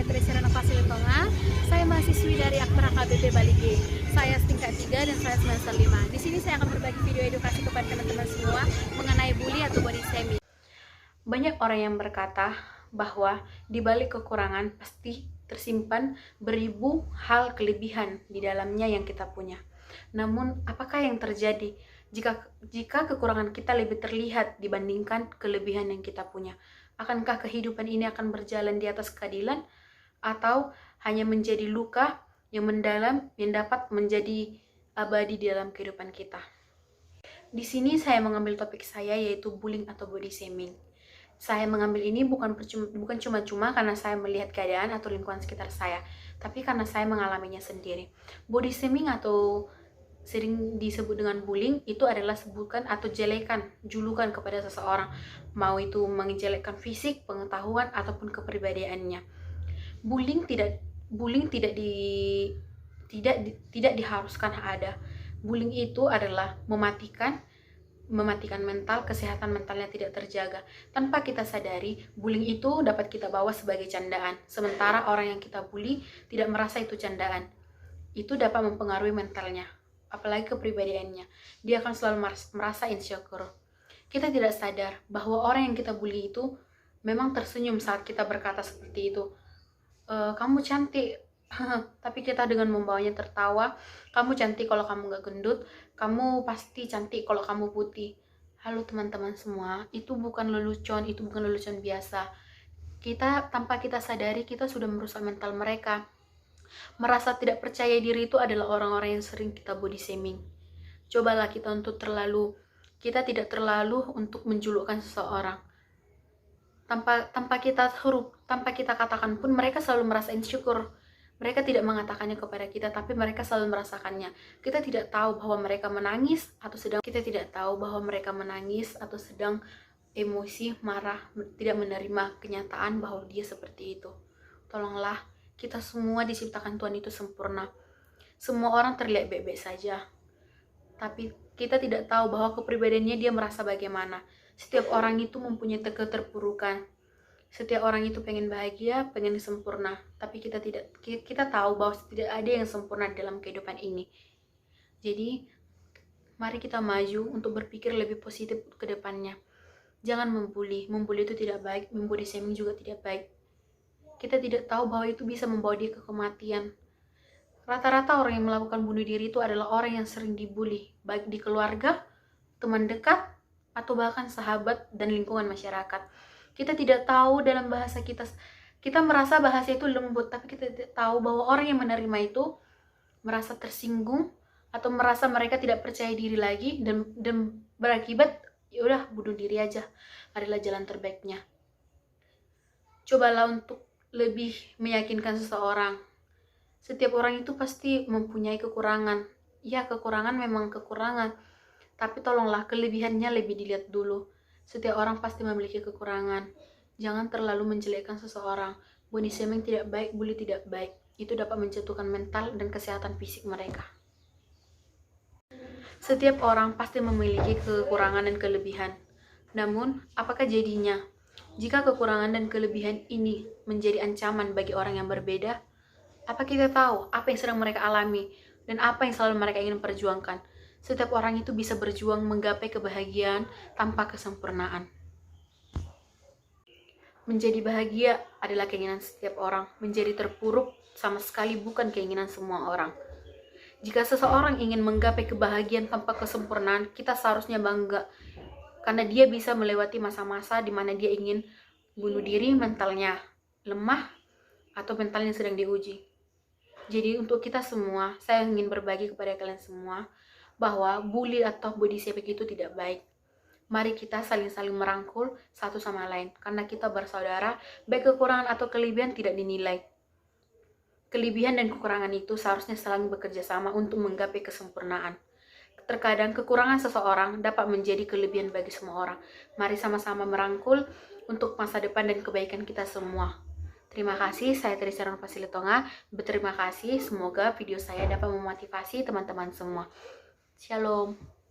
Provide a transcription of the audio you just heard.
saya Teresa Renovasi Letonga. Saya mahasiswi dari Akbar KBP Bali G. Saya tingkat 3 dan saya semester 5. Di sini saya akan berbagi video edukasi kepada teman-teman semua mengenai bully atau body shaming. Banyak orang yang berkata bahwa di balik kekurangan pasti tersimpan beribu hal kelebihan di dalamnya yang kita punya. Namun, apakah yang terjadi jika kekurangan kita lebih terlihat dibandingkan kelebihan yang kita punya? Akankah kehidupan ini akan berjalan di atas keadilan, atau hanya menjadi luka yang mendalam yang dapat menjadi abadi di dalam kehidupan kita? Di sini saya mengambil topik saya, yaitu bullying atau body shaming. Saya mengambil ini bukan cuma-cuma karena saya melihat keadaan atau lingkungan sekitar saya, tapi karena saya mengalaminya sendiri. Body shaming atau sering disebut dengan bullying itu adalah sebutan atau julukan kepada seseorang, mau itu menjelekkan fisik, pengetahuan ataupun kepribadiannya. Bullying tidak diharuskan ada. Bullying itu adalah mematikan mental, kesehatan mentalnya tidak terjaga. Tanpa kita sadari, bullying itu dapat kita bawa sebagai candaan, sementara orang yang kita bully tidak merasa itu candaan. Itu dapat mempengaruhi mentalnya, apalagi kepribadiannya. Dia akan selalu merasa insecure. Kita tidak sadar bahwa orang yang kita bully itu memang tersenyum saat kita berkata seperti itu. Kamu cantik. Tapi kita dengan membawanya tertawa. Kamu cantik kalau kamu gak gendut. Kamu pasti cantik kalau kamu putih. Halo teman-teman semua, itu bukan lelucon, itu bukan lelucon biasa. Tanpa kita sadari, kita sudah merusak mental mereka. Merasa tidak percaya diri itu adalah orang-orang yang sering kita body shaming. Cobalah kita tidak terlalu untuk menjulukkan seseorang. Tanpa kita katakan pun, mereka selalu merasa insecure. Mereka tidak mengatakannya kepada kita, tapi mereka selalu merasakannya. Kita tidak tahu bahwa mereka menangis atau sedang emosi, marah, tidak menerima kenyataan bahwa dia seperti itu. Tolonglah, kita semua diciptakan Tuhan itu sempurna. Semua orang terlihat baik-baik saja, tapi kita tidak tahu bahwa kepribadiannya dia merasa bagaimana. Setiap orang itu mempunyai keterpurukan. Setiap orang itu pengen bahagia, pengen sempurna, tapi kita tahu bahwa tidak ada yang sempurna dalam kehidupan ini. Jadi, mari kita maju untuk berpikir lebih positif ke depannya. Jangan membuli itu tidak baik, membody shaming juga tidak baik. Kita tidak tahu bahwa itu bisa membawa dia ke kematian. Rata-rata orang yang melakukan bunuh diri itu adalah orang yang sering dibully, baik di keluarga, teman dekat, atau bahkan sahabat dan lingkungan masyarakat. Kita tidak tahu dalam bahasa kita merasa bahasa itu lembut, tapi kita tidak tahu bahwa orang yang menerima itu merasa tersinggung atau merasa mereka tidak percaya diri lagi, dan berakibat ya udah bunuh diri aja adalah jalan terbaiknya. Cobalah untuk lebih meyakinkan seseorang. Setiap orang itu pasti mempunyai kekurangan. Ya, kekurangan memang kekurangan, tapi tolonglah kelebihannya lebih dilihat dulu. Setiap orang pasti memiliki kekurangan. Jangan terlalu menjelekkan seseorang. Body shaming tidak baik, bully tidak baik. Itu dapat menjatuhkan mental dan kesehatan fisik mereka. Setiap orang pasti memiliki kekurangan dan kelebihan. Namun, apakah jadinya jika kekurangan dan kelebihan ini menjadi ancaman bagi orang yang berbeda? Apa kita tahu apa yang sedang mereka alami dan apa yang selalu mereka ingin perjuangkan? Setiap orang itu bisa berjuang menggapai kebahagiaan tanpa kesempurnaan. Menjadi bahagia adalah keinginan setiap orang. Menjadi terpuruk sama sekali bukan keinginan semua orang. Jika seseorang ingin menggapai kebahagiaan tanpa kesempurnaan, kita seharusnya bangga. Karena dia bisa melewati masa-masa di mana dia ingin bunuh diri, mentalnya lemah, atau mentalnya sedang diuji. Jadi untuk kita semua, saya ingin berbagi kepada kalian semua bahwa bully atau body shaming itu tidak baik. Mari kita saling merangkul satu sama lain, karena kita bersaudara. Baik kekurangan atau kelebihan tidak dinilai. Kelebihan dan kekurangan itu seharusnya saling bekerja sama untuk menggapai kesempurnaan. Terkadang kekurangan seseorang dapat menjadi kelebihan bagi semua orang. Mari sama-sama merangkul untuk masa depan dan kebaikan kita semua. Terima kasih, saya Teresa Renovasi Letonga. Berterima kasih, semoga video saya dapat memotivasi teman-teman semua. Shalom.